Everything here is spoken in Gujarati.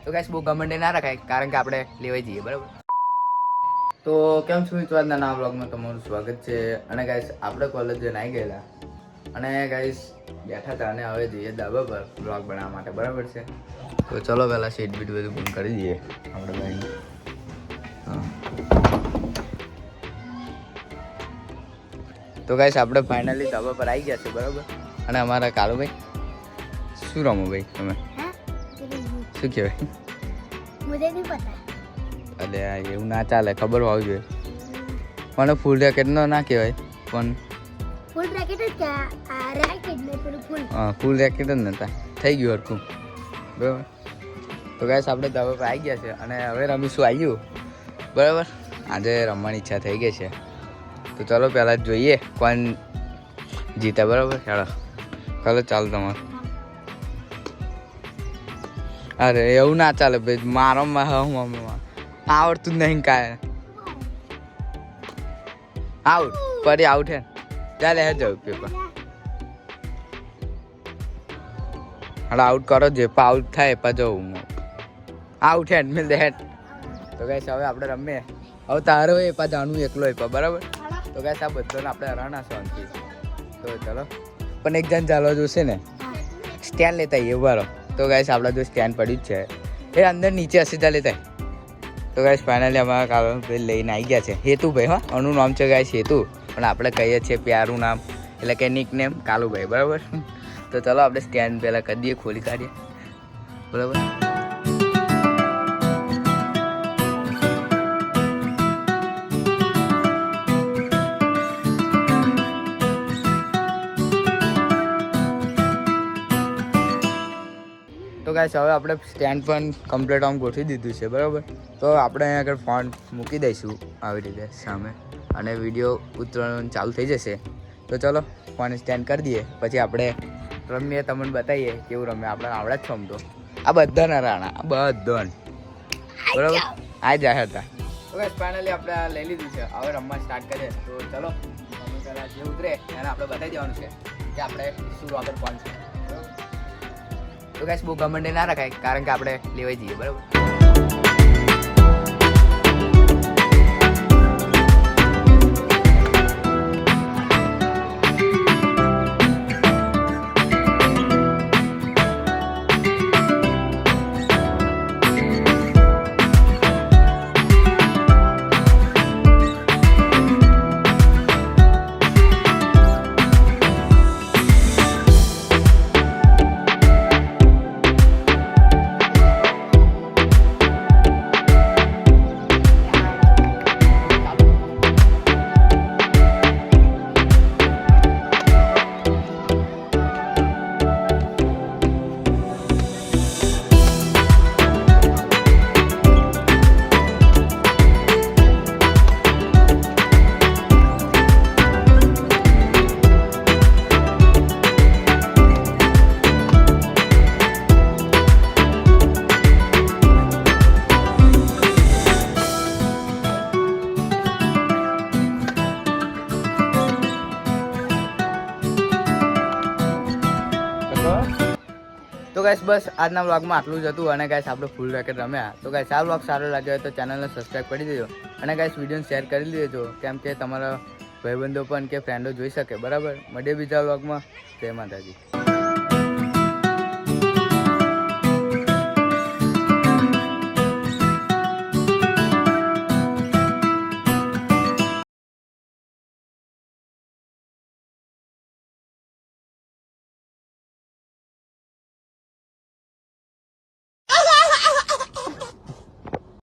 તો ગાઈસ બહુ ગમંડે ના રખાય, કારણ કે આપણે લેવાઈ જઈએ, બરાબર. તો કેમ છો મિત્રો, આજના નવા બ્લોગમાં તમારું સ્વાગત છે. અને ગાઈસ આપણે કોલેજ જઈને આવી ગયેલા અને ગાઈસ બેઠા હતા અને હવે જઈએ ધાબા પર બ્લોગ બનાવવા માટે, બરાબર છે. તો ચલો પહેલાં સીટ બીટ બધું બંધ કરી દઈએ આપણે ભાઈ. તો ગાઈસ આપણે ફાઇનલી ધાબા પર આવી ગયા છે, બરાબર. અને અમારા કાલુભાઈ શું રમો ભાઈ તમે, શું કહેવાય? मुझे नहीं पता. અલે એવું ના ચાલે, ખબર હોવી જોઈએ. મને ફૂલ રેકેટ નો ના કહેવાય પણ फुल ब्रैकेट है क्या? रैकेट में फुल. હા ફૂલ રેકેટ જ નતા, થઈ ગયું હરખું, બરાબર. તો ગાઈસ આપણે ધાબા પર આવી ગયા છે અને હવે રમીશું આવ્યું, બરાબર. આજે રમવાની ઈચ્છા થઈ ગઈ છે, તો ચલો પહેલાં જોઈએ કોણ જીતે, બરાબર. ચાલો ચાલો ચાલો તમારે. અરે એવું ના ચાલે ભાઈ, મારો આવડતું જ નહીં કાંઈ. આઉટ ફરી આઉટ હે, ચાલે હે જવું પેપર. હાલ આઉટ કરો, જે પા આઉટ થાય પા જવું આઉટ હેડ મિલ દે હેડ. તો ગાઈસ હવે આપણે રમીએ. હવે તારો એ પા જાણવું એકલો એ પા, બરાબર. તો ગાઈસ આ બધાને આપણે હરાણા શાંતિ. તો ચલો પણ એક જણ ચાલવા જોશે ને, સ્ટેન્ડ લેતા આવીએ બરો. તો ગાઈસ આપણા જો સ્ટેન્ડ પડ્યું જ છે એ અંદર નીચે હશે, ત્યાં લેતા. તો ગાઈસ ફાઇનલી અમારા કાલુભાઈ લઈને આવી ગયા છે. હેતુભાઈ, હા આનું નામ છે ગાઈસ હેતુ, પણ આપણે કહીએ છીએ પ્યારું નામ, એટલે કે નિક નેમ કાલુભાઈ, બરાબર. તો ચલો આપણે સ્ટેન્ડ પહેલાં કરી દઈએ, ખોલી કાઢીએ, બરાબર. તો ગાઈસ હવે આપણે સ્ટેન્ડ પણ કમ્પ્લીટ આમ ગોઠવી દીધું છે, બરાબર. તો આપણે અહીંયા આગળ ફોન મૂકી દઈશું આવી રીતે સામે, અને વિડીયો ઉતરવાનું ચાલુ થઈ જશે. તો ચલો ફોન સ્ટેન્ડ કરી દઈએ, પછી આપણે રમીએ, તમને બતાવીએ કેવું રમે. આપણે આવડે જ છો આમ તો, આ બધાના રાણા, આ બધા, બરાબર. આ જાય હતા. તો ગાઈસ ફાઇનલી આપણે આ લઈ લીધું છે, હવે રમવા સ્ટાર્ટ કરીએ. તો ચલો તમે પહેલાં જે ઉતરે એને આપણે બતાવી દેવાનું છે કે આપણે શું આગળ કોણ છે, બરાબર. તો ગાઈસ બહુ ગમંડે ના રખાય, કારણ કે આપણે લેવાઈ જઈએ, બરાબર. તો ગાઈસ બસ આજના વ્લોગમાં આટલું જ હતું. અને ગાઈસ આપણે ફૂલ રેકેટ રમ્યા. તો ગાઈસ આ વ્લોગ સારો લાગ્યો હોય તો ચેનલને સબસ્ક્રાઈબ કરી દેજો, અને ગાઈસ વિડીયોને શેર કરી દેજો, કેમ કે તમારા ભાઈબંધો પણ કે ફ્રેન્ડો જોઈ શકે, બરાબર. મળીએ બીજા વ્લોગમાં. જય માતાજી.